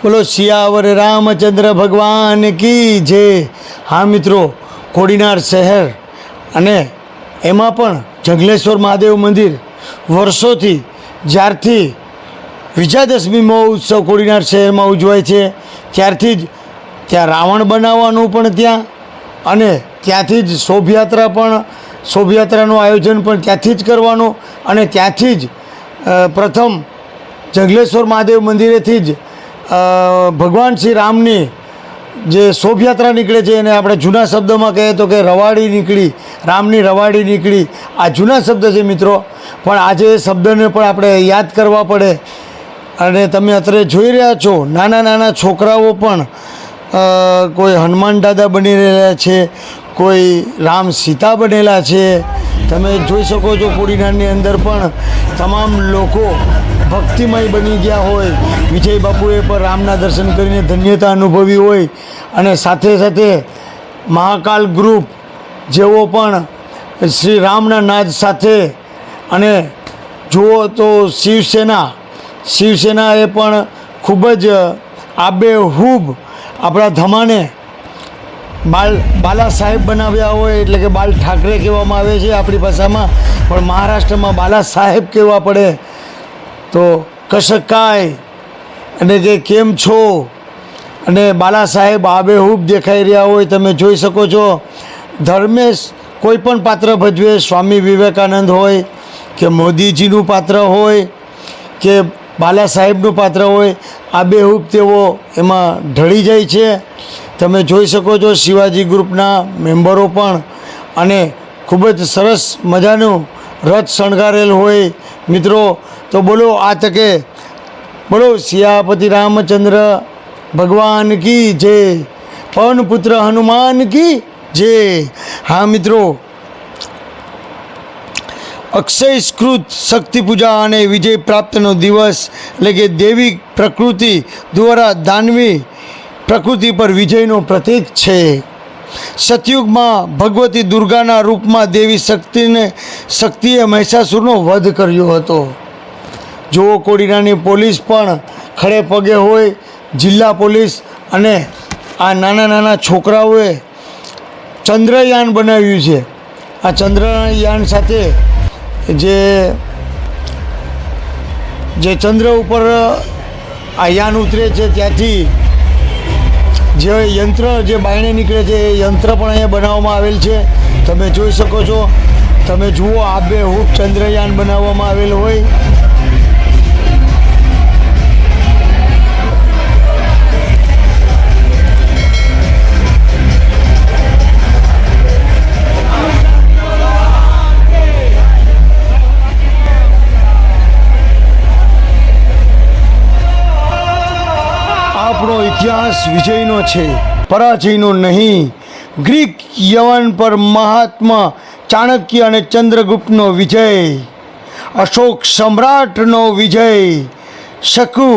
બોલો સિયાવર રામચંદ્ર ભગવાન કી જય। હા મિત્રો, કોડીનાર શહેર અને એમાં પણ જંગલેશ્વર મહાદેવ મંદિર વર્ષોથી જ્યારથી વિજયાદશમી મહોત્સવ કોડીનાર શહેરમાં ઉજવાય છે ત્યારથી જ ત્યાં રાવણ બનાવવાનું પણ ત્યાં અને ત્યાંથી જ શોભાયાત્રાનું આયોજન પણ ત્યાંથી જ કરવાનું અને ત્યાંથી જ પ્રથમ જંગલેશ્વર મહાદેવ મંદિરેથી જ ભગવાન શ્રી રામની જે શોભાયાત્રા નીકળે છે એને આપણે જૂના શબ્દમાં કહીએ તો કે રવાડી નીકળી, રામની રવાડી નીકળી, આ જૂના શબ્દ છે મિત્રો। પણ આજે એ શબ્દને પણ આપણે યાદ કરવા પડે અને તમે અત્યારે જોઈ રહ્યા છો નાના નાના છોકરાઓ પણ કોઈ હનુમાન દાદા બની રહેલા છે, કોઈ રામ સીતા બનેલા છે। તમે જોઈ શકો છો કોડીનારની અંદર પણ તમામ લોકો ભક્તિમય બની ગયા હોય, વિજય બાપુએ પણ રામના દર્શન કરીને ધન્યતા અનુભવી હોય અને સાથે સાથે મહાકાલ ગ્રુપ જેવો પણ શ્રી રામના નાદ સાથે અને જુઓ તો શિવસેના એ પણ ખૂબ જ આબેહૂબ આપણા ધમાને બાલા સાહેબ બનાવ્યા હોય, એટલે કે બાલ ઠાકરે કહેવામાં આવે છે આપણી ભાષામાં, પણ મહારાષ્ટ્રમાં બાલા સાહેબ કહેવા પડે તો કશકાય અને કે કેમ છો અને બાલા સાહેબ આબેહૂબ દેખાઈ રહ્યા હોય। તમે જોઈ શકો છો ધર્મેશ કોઈ પણ પાત્ર ભજવે, સ્વામી વિવેકાનંદ હોય કે મોદીજીનું પાત્ર હોય કે બાલા સાહેબનું પાત્ર હોય, આબેહૂબ તેઓ એમાં ઢળી જાય છે। તમે જોઈ શકો છો શિવાજી ગ્રુપના મેમ્બરો પણ અને ખૂબ જ સરસ મજાનું રથ શણગારેલ હોય મિત્રો। તો બોલો આ તકે બોલો સિયાપતિ રામચંદ્ર ભગવાન કી જય, પવન પુત્ર હનુમાન કી જય। હા મિત્રો, અક્ષય સ્કૃત શક્તિ પૂજા અને વિજય પ્રાપ્તનો દિવસ એટલે કે દેવી પ્રકૃતિ દ્વારા દાનવી પ્રકૃતિ પર વિજયનું પ્રતીક છે। સતયુગમાં ભગવતી દુર્ગાના રૂપમાં દેવી શક્તિએ મહિષાસુરનો વધ કર્યો હતો। જુઓ કોડીનારની પોલીસ પણ ખડે પગે હોય, જિલ્લા પોલીસ અને આ નાના નાના છોકરાઓએ ચંદ્રયાન બનાવ્યું છે। આ ચંદ્રયાન સાથે જે ચંદ્ર ઉપર આ યાન ઉતરે છે ત્યાંથી જે યંત્ર જે બાયણે નીકળે છે એ યંત્ર પણ અહીંયા બનાવવામાં આવેલ છે। તમે જોઈ શકો છો, તમે જુઓ આબેહૂબ ચંદ્રયાન બનાવવામાં આવેલ હોય। આપણો ઇતિહાસ વિજયનો છે, પરાજયનો નહીં। ગ્રીક યવન પર મહાત્મા ચાણક્ય અને ચંદ્રગુપ્તનો વિજય, અશોક સમ્રાટનો વિજય, શકુ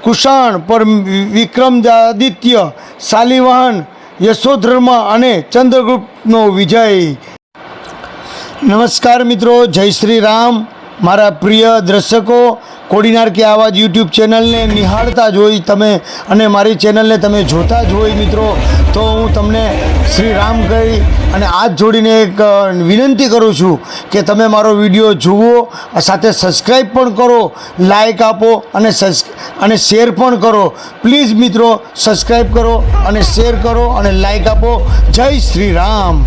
કુષાણ પર વિક્રમાદિત્ય, શાલિવાહન, યશોધર્મા અને ચંદ્રગુપ્તનો વિજય। નમસ્કાર મિત્રો, જય શ્રી રામ। મારા પ્રિય દર્શકો, કોડીનાર કે આવાજ યુટ્યુબ ચેનલને નિહાળતા જ હોય તમે અને મારી ચેનલને તમે જોતા જ હોય મિત્રો, તો હું તમને શ્રી રામ કહી અને હાથ જોડીને એક વિનંતી કરું છું કે તમે મારો વિડીયો જુઓ, સાથે સબસ્ક્રાઈબ પણ કરો, લાઈક આપો અને શેર પણ કરો। પ્લીઝ મિત્રો સબસ્ક્રાઈબ કરો અને શેર કરો અને લાઈક આપો। જય શ્રી રામ।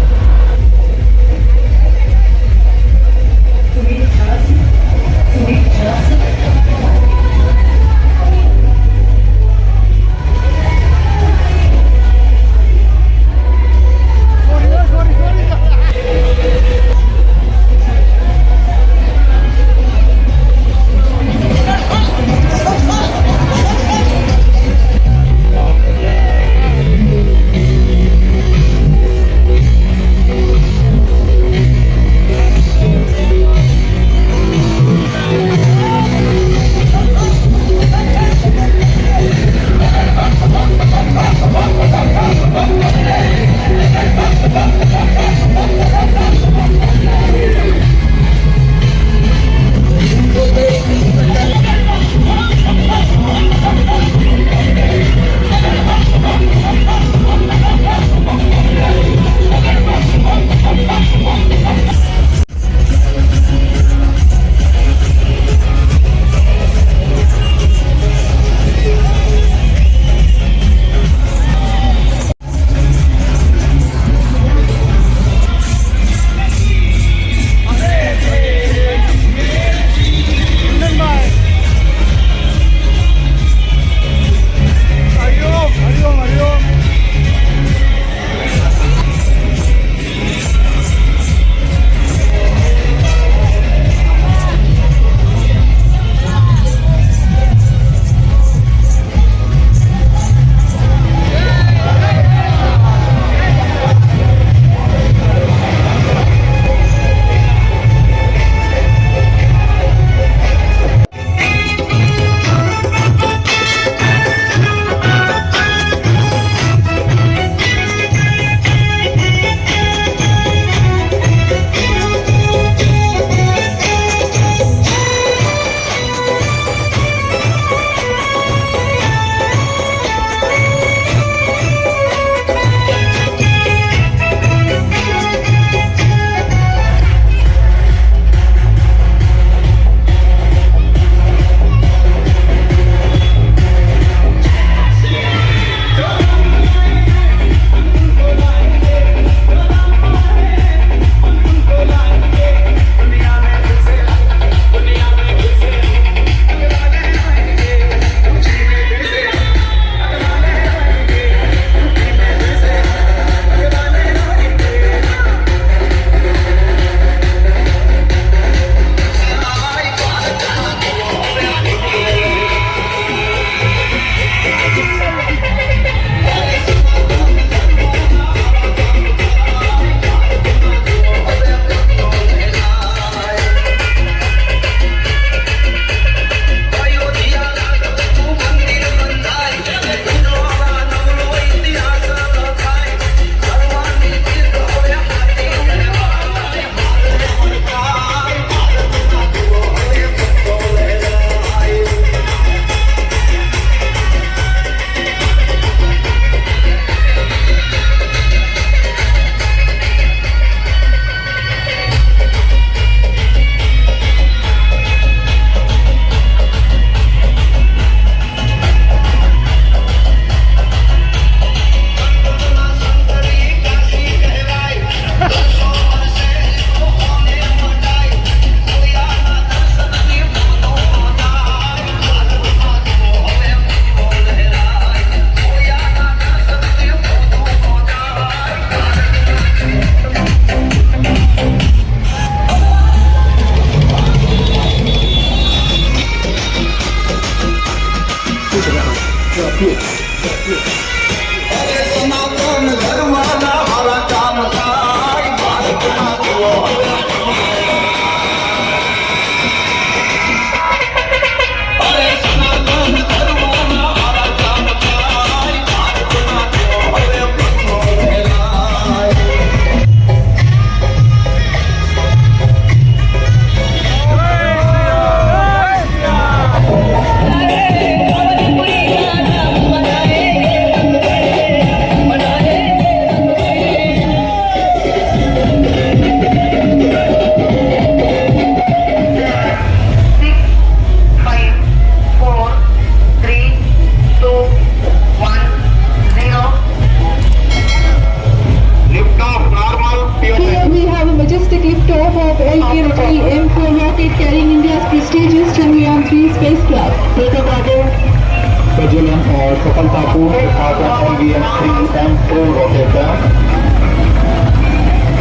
प्रज्वलन और सफलतापूर्ण स्थापना LVM-3 M4 रॉकेट का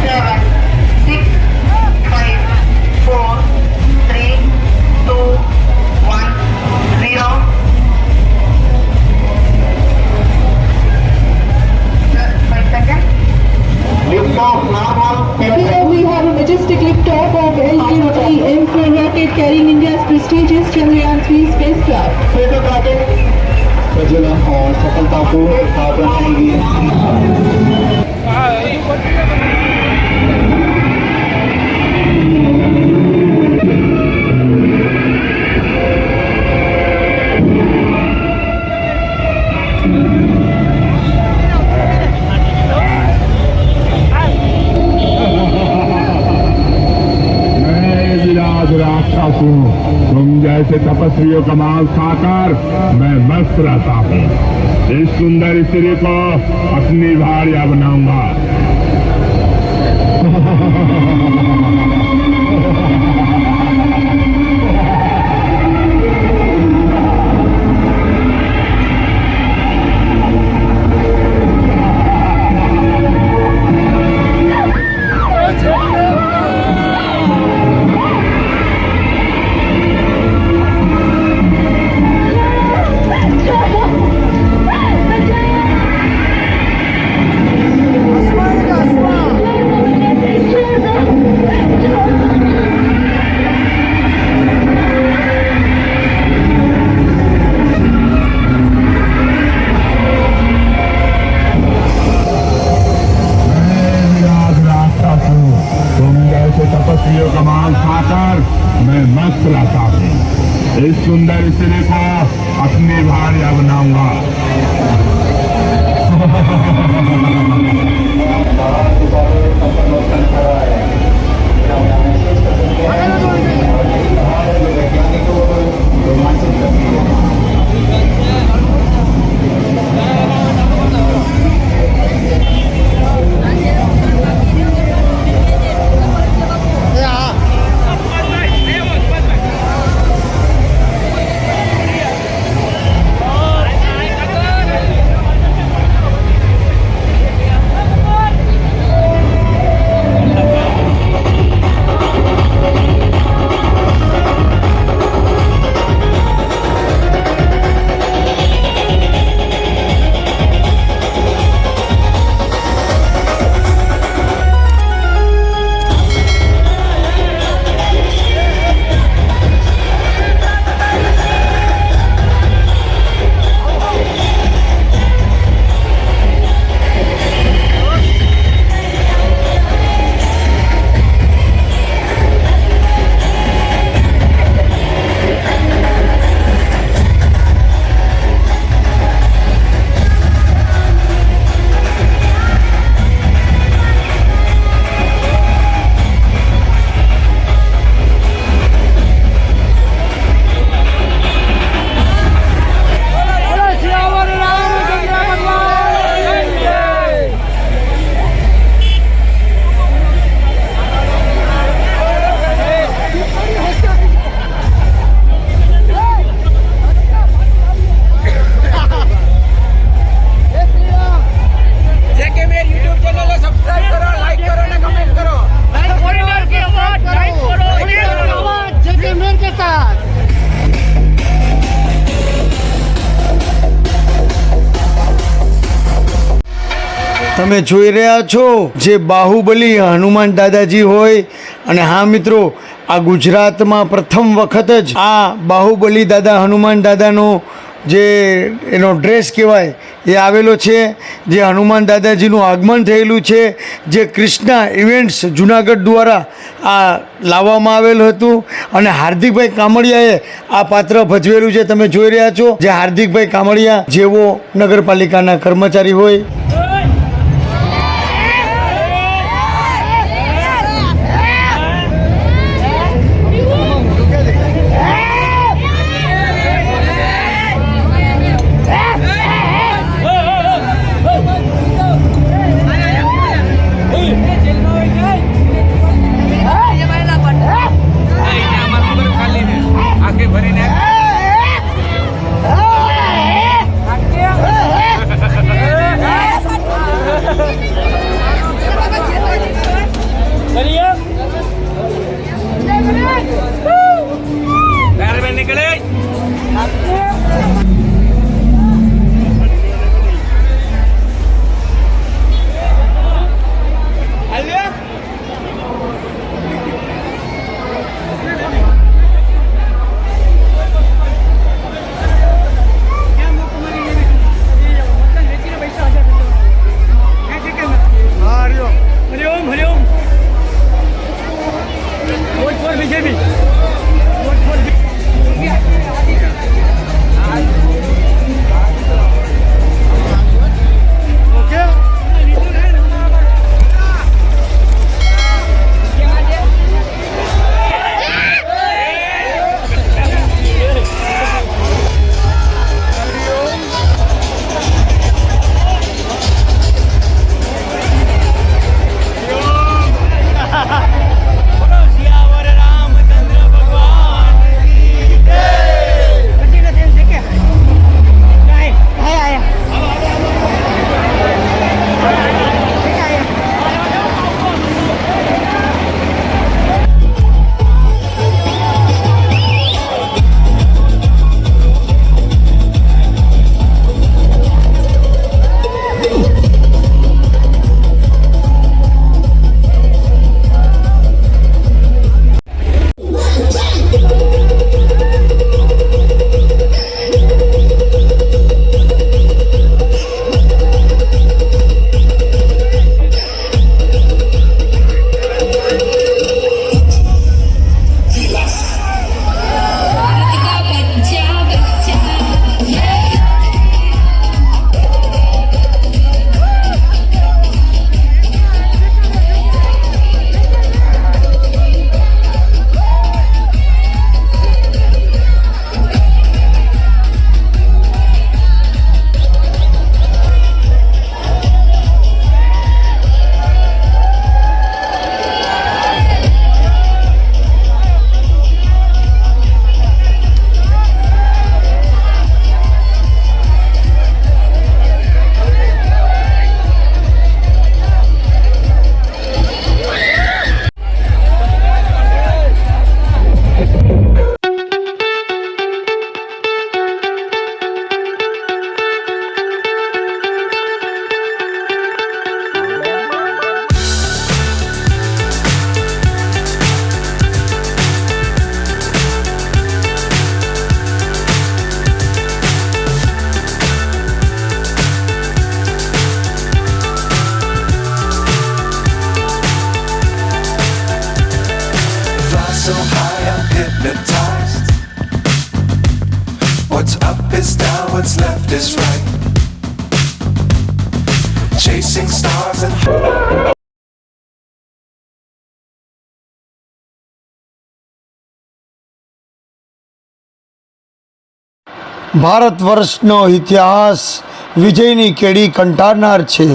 7, 6, 5, 4, 3, 2, 1, 0. Just 5 seconds. Lift off normal Here we have a majestic liftoff of LM-3 M4 rocket carrying India's prestigious Chandrayaan-3 spacecraft. प्रज्वलन और सफलतापूर्ण स्थापना LVM-3 तुम जैसे तपस्वियों का मांस खाकर मैं मस्त रहता हूँ। इस सुंदर स्त्री को अपनी भार्या बनाऊंगा। तपस्वियों का मांस खाकर मैं मस्त रहता हूँ। इस सुंदर स्त्री को अपनी भार्या बनाऊंगा। તમે જોઈ રહ્યા છો જે બાહુબલી હનુમાન દાદાજી હોય અને હા મિત્રો આ ગુજરાતમાં પ્રથમ વખત જ આ બાહુબલી દાદા હનુમાન દાદાનો જે એનો ડ્રેસ કહેવાય એ આવેલો છે, જે હનુમાન દાદાજીનું આગમન થયેલું છે, જે કૃષ્ણા ઇવેન્ટ્સ જુનાગઢ દ્વારા આ લાવવામાં આવેલું હતું અને હાર્દિકભાઈ કામડિયાએ આ પાત્ર ભજવેલું છે. તમે જોઈ રહ્યા છો જે હાર્દિકભાઈ કામડિયા જેવો નગરપાલિકાના કર્મચારી હોય. so high I'm hypnotized. What's up is down, what's left is right. Chasing stars and Bharat વર્ષનો ઇતિહાસ વિજયની કેડી કંટારનાર છે.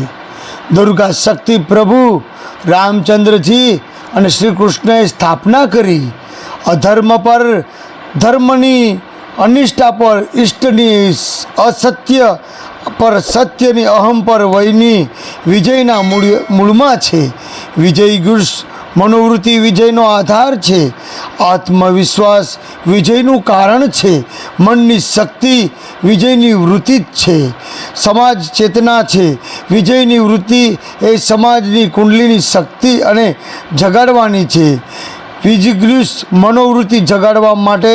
દુર્ગા શક્તિ પ્રભુ રામચંદ્રજી અને શ્રી કૃષ્ણએ સ્થાપના કરી. અધર્મ પર ધર્મની, અનિષ્ઠા પર ઇષ્ટની, અસત્ય પર સત્યની, અહમ પર વયની વિજયના મૂળમાં છે. વિજય ગુષ મનોવૃત્તિ વિજયનો આધાર છે. આત્મવિશ્વાસ વિજયનું કારણ છે. મનની શક્તિ વિજયની વૃત્તિ જ છે. સમાજ ચેતના છે. વિજયની વૃત્તિ એ સમાજની કુંડલીની શક્તિ અને જગાડવાની છે. વિજિગૃષ મનોવૃત્તિ જગાડવા માટે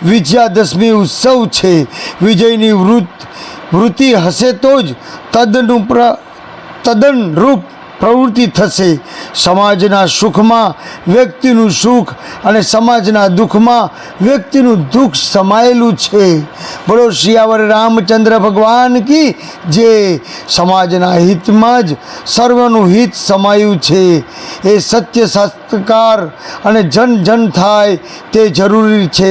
વિજયાદશમી ઉત્સવ છે. વિજયની વૃત્તિ હશે તો જ તદ્દનરૂપ પ્રવૃત્તિ થશે. સમાજના સુખમાં વ્યક્તિનું સુખ અને સમાજના દુઃખમાં વ્યક્તિનું દુઃખ સમાયેલું છે. બોલો શિયાવર રામચંદ્ર ભગવાન કી જે. સમાજના હિતમાં જ સર્વનું હિત સમાયું છે. એ સત્ય શાસ્ત્રકાર અને જન જન થાય તે જરૂરી છે.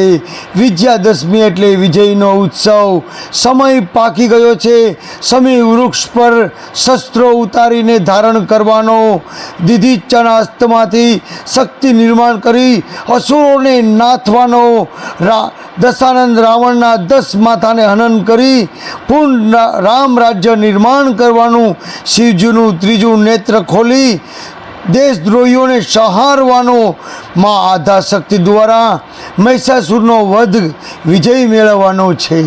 વિજયાદશમી એટલે વિજયનો ઉત્સવ. સમય પાકી ગયો છે. સમય વૃક્ષ પર શસ્ત્રો ઉતારીને ધારણ કરવાનો. દિધિચના અસ્તમાંથી શક્તિ નિર્માણ કરી અસુરોને નાથવાનો. દશાનંદ રાવણના 10 માથાને હનન કરી પૂર્ણ રામ રાજ્ય નિર્માણ કરવાનું. શિવજીનું 3જું નેત્ર ખોલી દેશદ્રોહીઓને સંહારવાનો. માં આદ્યાશક્તિ દ્વારા મહિષાસુરનો વધ વિજય મેળવવાનો છે.